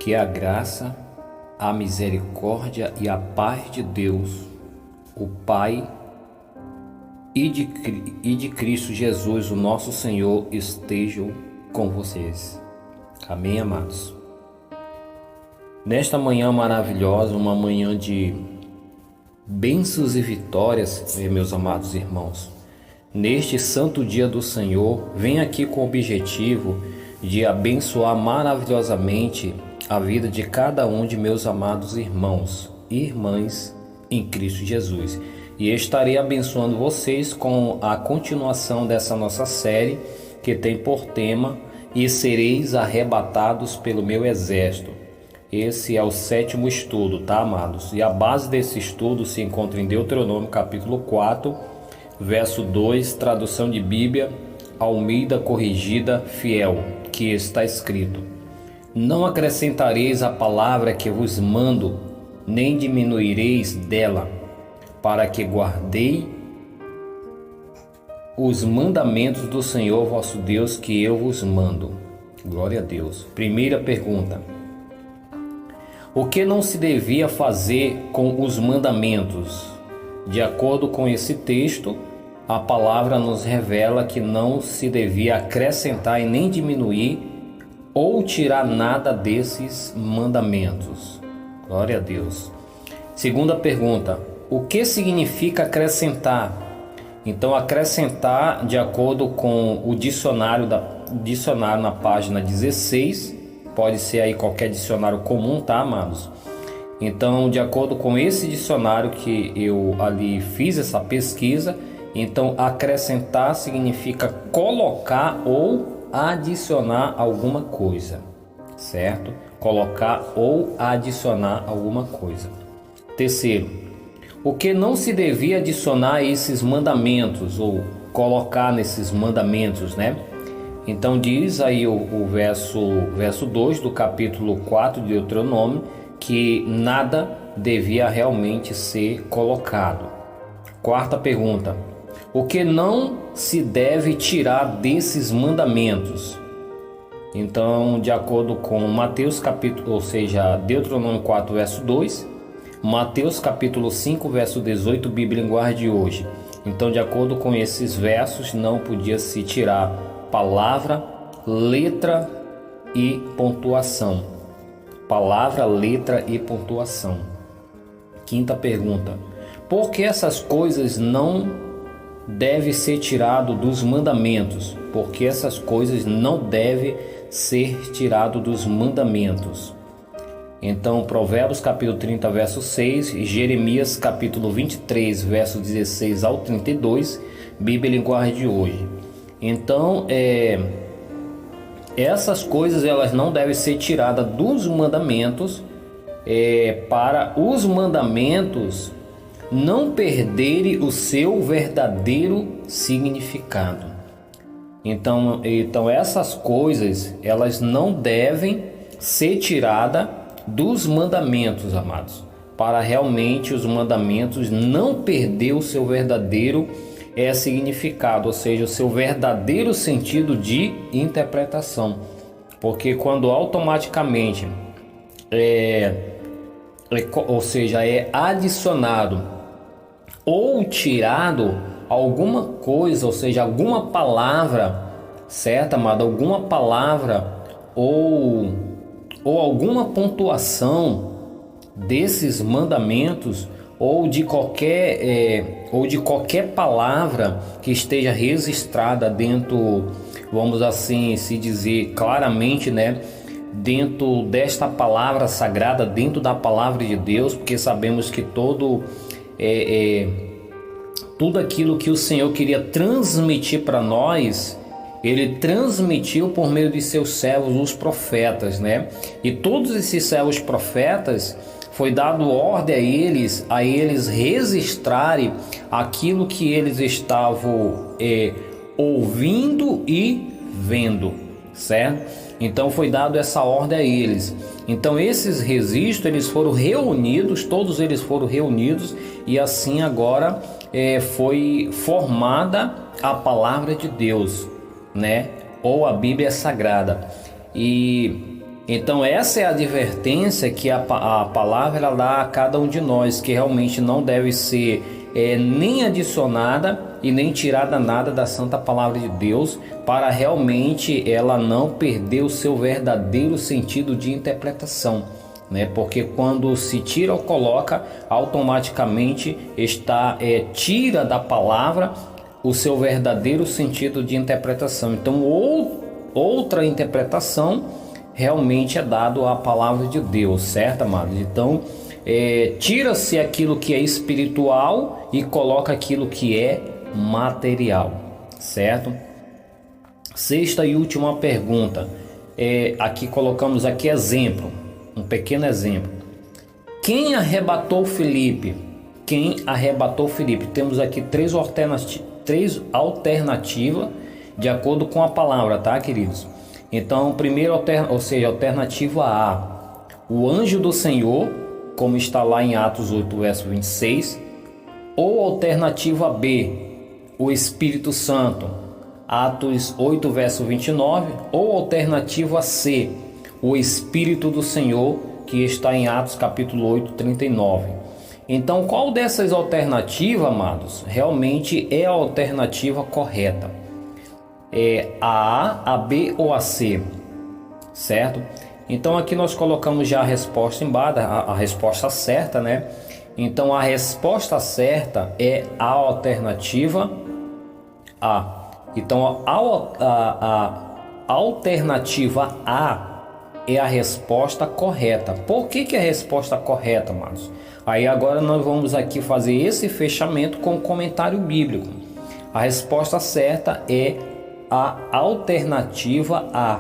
Que a graça, a misericórdia e a paz de Deus, o Pai e de Cristo Jesus, o nosso Senhor, estejam com vocês. Amém, amados? Nesta manhã maravilhosa, uma manhã de bênçãos e vitórias, meus amados irmãos, neste santo dia do Senhor, venho aqui com o objetivo de abençoar maravilhosamente a vida de cada um de meus amados irmãos e irmãs em Cristo Jesus. E estarei abençoando vocês com a continuação dessa nossa série que tem por tema: E sereis arrebatados pelo meu exército. Esse é o 7º estudo, tá, amados? E a base desse estudo se encontra em Deuteronômio capítulo 4, verso 2, tradução de Bíblia, Almeida Corrigida Fiel, que está escrito: Não acrescentareis a palavra que vos mando, nem diminuireis dela, para que guardei os mandamentos do Senhor vosso Deus que eu vos mando. Glória a Deus. Primeira pergunta: o que não se devia fazer com os mandamentos? De acordo com esse texto, a palavra nos revela que não se devia acrescentar e nem diminuir ou tirar nada desses mandamentos. Glória a Deus. Segunda pergunta: o que significa acrescentar? Então, acrescentar, de acordo com o dicionário na página 16, pode ser aí qualquer dicionário comum, tá, amados? Então, de acordo com esse dicionário que eu ali fiz essa pesquisa, então acrescentar significa colocar ou adicionar alguma coisa, certo? Colocar ou adicionar alguma coisa. Terceiro: o que não se devia adicionar a esses mandamentos ou colocar nesses mandamentos, né? Então diz aí o verso 2 do capítulo 4 de Deuteronômio que nada devia realmente ser colocado. Quarta pergunta: o que não se deve tirar desses mandamentos? Então, de acordo com Mateus capítulo, ou seja, Deuteronômio 4, verso 2, Mateus capítulo 5, verso 18, Bíblia Linguagem de hoje. Então, de acordo com esses versos, não podia se tirar palavra, letra e pontuação. Palavra, letra e pontuação. Quinta pergunta: por que essas coisas não devem ser tiradas dos mandamentos? Por que essas coisas não devem ser tiradas dos mandamentos? Então, Provérbios capítulo 30, verso 6, Jeremias capítulo 23, verso 16 ao 32, Bíblia Linguagem de hoje. Então, essas coisas elas não devem ser tiradas dos mandamentos, para os mandamentos não perderem o seu verdadeiro significado. Então essas coisas elas não devem ser tiradas dos mandamentos, amados, para realmente os mandamentos não perder o seu verdadeiro significado, ou seja, o seu verdadeiro sentido de interpretação. Porque quando automaticamente ou seja, é adicionado ou tirado alguma coisa, ou seja, alguma palavra, certo, amado? Alguma palavra ou alguma pontuação desses mandamentos ou de qualquer palavra que esteja registrada dentro, vamos assim se dizer claramente, né, dentro desta palavra sagrada, dentro da palavra de Deus, porque sabemos que tudo aquilo que o Senhor queria transmitir para nós, Ele transmitiu por meio de seus servos, os profetas, né? E todos esses servos profetas, foi dado ordem a eles registrarem aquilo que eles estavam ouvindo e vendo, certo? Então foi dado essa ordem a eles. Então esses registros eles foram reunidos, todos eles foram reunidos, e assim agora foi formada a palavra de Deus, né? Ou a Bíblia Sagrada. E Então essa é a advertência que a palavra ela dá a cada um de nós, que realmente não deve ser nem adicionada e nem tirada nada da santa palavra de Deus, para realmente ela não perder o seu verdadeiro sentido de interpretação, né? Porque quando se tira ou coloca, automaticamente tira da palavra o seu verdadeiro sentido de interpretação. Então outra interpretação realmente é dado à palavra de Deus, certo, amados? Então tira-se aquilo que é espiritual e coloca aquilo que é material, certo? Sexta e última pergunta, aqui colocamos aqui exemplo, um pequeno exemplo. Quem arrebatou Filipe? Quem arrebatou Filipe? Temos aqui três alternativas de acordo com a palavra, tá, queridos? Então, primeiro, alternativa A, o anjo do Senhor, como está lá em Atos 8, verso 26. Ou alternativa B, o Espírito Santo, Atos 8, verso 29. Ou alternativa C, o Espírito do Senhor, que está em Atos capítulo 8, 39. Então, qual dessas alternativas, amados, realmente é a alternativa correta? A B ou a C, certo? Então aqui nós colocamos já a resposta embaixo, a resposta certa, né? Então a resposta certa é a alternativa A. Então a alternativa A é a resposta correta. Por que é a resposta correta, amados? Aí agora nós vamos aqui fazer esse fechamento com o comentário bíblico. A resposta certa é a alternativa A,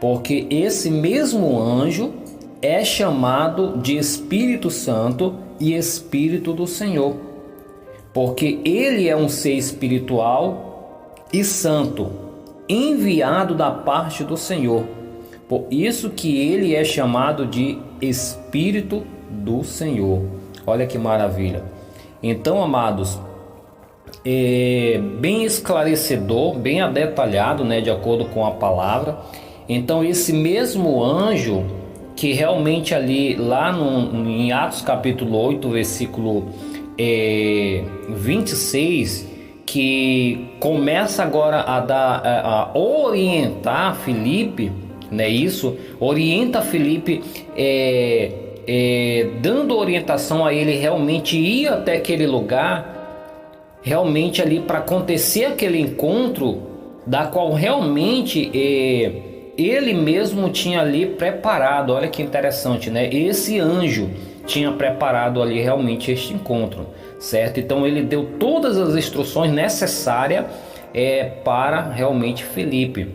porque esse mesmo anjo é chamado de Espírito Santo e Espírito do Senhor, porque ele é um ser espiritual e santo, enviado da parte do Senhor. Por isso que ele é chamado de Espírito do Senhor. Olha que maravilha. Então, amados, bem esclarecedor, bem detalhado, né, de acordo com a palavra. Então esse mesmo anjo que realmente ali lá em Atos capítulo 8, versículo 26, que começa agora a orientar Filipe, né, orienta Filipe, dando orientação a ele realmente ir até aquele lugar, realmente ali para acontecer aquele encontro, da qual realmente ele mesmo tinha ali preparado. Olha que interessante, né? Esse anjo tinha preparado ali realmente este encontro, certo? Então ele deu todas as instruções necessárias para realmente Filipe.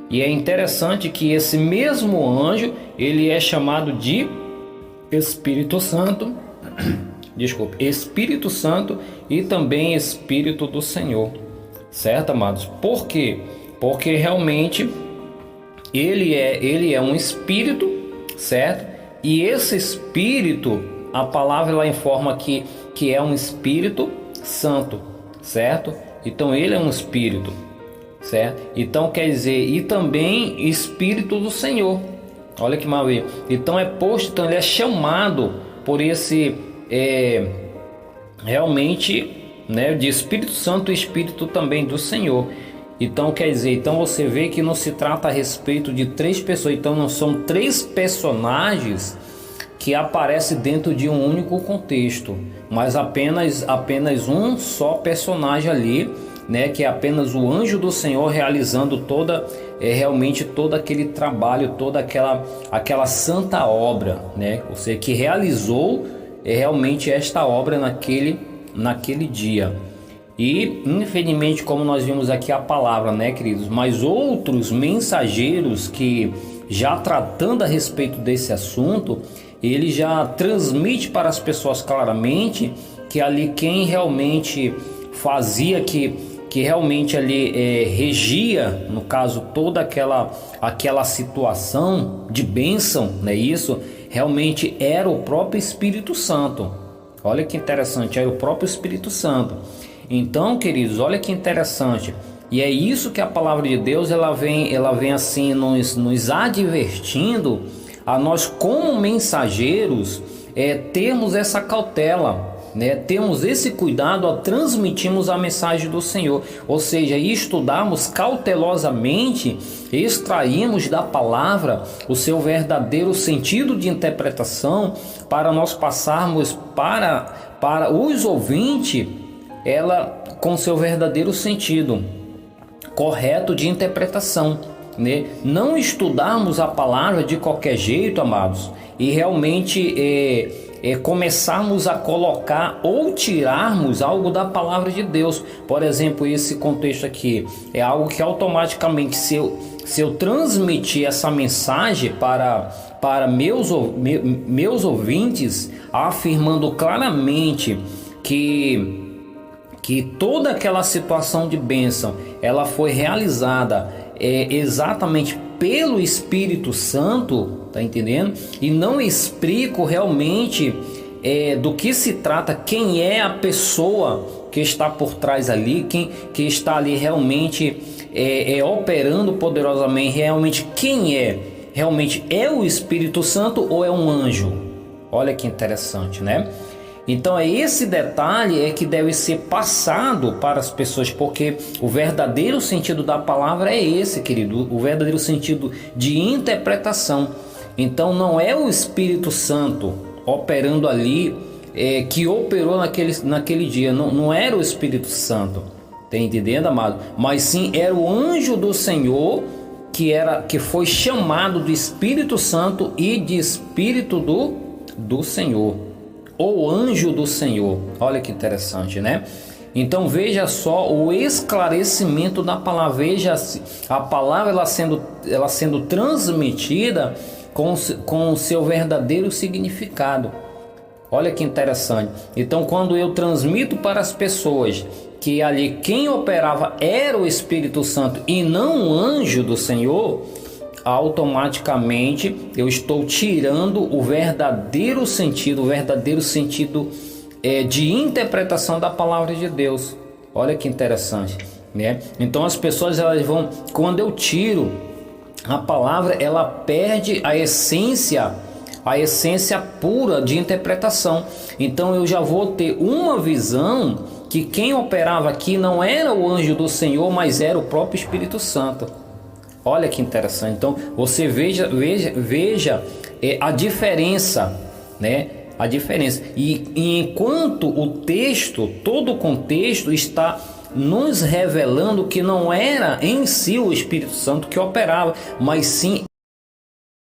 E é interessante que esse mesmo anjo, ele é chamado de Espírito Santo, Espírito Santo e também Espírito do Senhor, certo, amados? Por quê? Porque realmente ele é um espírito, certo? E esse espírito, a palavra lá informa que é um Espírito Santo, certo? Então ele é um espírito, certo? Então quer dizer, e também Espírito do Senhor. Olha que maravilha. Então ele é chamado por esse realmente, né, de Espírito Santo e Espírito também do Senhor. Então quer dizer, então você vê que não se trata a respeito de três pessoas, então não são três personagens que aparecem dentro de um único contexto, mas apenas um só personagem ali, né, que é apenas o anjo do Senhor realizando realmente todo aquele trabalho, toda aquela santa obra, né, ou seja, que realizou realmente esta obra naquele dia. E infelizmente, como nós vimos aqui a palavra, né, queridos, mas outros mensageiros que já tratando a respeito desse assunto, ele já transmite para as pessoas claramente que ali quem realmente fazia, que realmente ali regia, no caso, toda aquela situação de bênção, né, isso realmente era o próprio Espírito Santo. Olha que interessante, era o próprio Espírito Santo. Então, queridos, olha que interessante, E é isso que a palavra de Deus ela vem assim nos advertindo a nós como mensageiros, termos essa cautela, né? Temos esse cuidado ao transmitirmos a mensagem do Senhor, ou seja, estudarmos cautelosamente, extrairmos da palavra o seu verdadeiro sentido de interpretação, para nós passarmos para os ouvintes ela com seu verdadeiro sentido correto de interpretação, né? Não estudarmos a palavra de qualquer jeito, amados, e realmente começarmos a colocar ou tirarmos algo da palavra de Deus. Por exemplo, esse contexto aqui é algo que automaticamente, se eu transmitir essa mensagem para meus ouvintes, afirmando claramente que toda aquela situação de bênção ela foi realizada exatamente pelo Espírito Santo, tá entendendo? E não explico realmente do que se trata, quem é a pessoa que está por trás ali, quem que está ali realmente operando poderosamente, realmente quem é? Realmente é o Espírito Santo ou é um anjo? Olha que interessante, né? Então é esse detalhe que deve ser passado para as pessoas, porque o verdadeiro sentido da palavra é esse, querido, o verdadeiro sentido de interpretação. Então não é o Espírito Santo operando ali, que operou naquele dia, não era o Espírito Santo, tá entendendo, amado? Mas sim era o anjo do Senhor, que foi chamado de Espírito Santo e de Espírito do Senhor, ou anjo do Senhor. Olha que interessante, né? Então veja só o esclarecimento da palavra, veja a palavra ela sendo transmitida com o seu verdadeiro significado. Olha que interessante. Então quando eu transmito para as pessoas que ali quem operava era o Espírito Santo e não o anjo do Senhor, automaticamente eu estou tirando o verdadeiro sentido de interpretação da palavra de Deus. Olha que interessante, né? Então as pessoas quando eu tiro a palavra, ela perde a essência pura de interpretação. Então eu já vou ter uma visão que quem operava aqui não era o anjo do Senhor, mas era o próprio Espírito Santo. Olha que interessante. Então você veja a diferença, né? A diferença. E enquanto todo o contexto está nos revelando que não era em si o Espírito Santo que operava, mas sim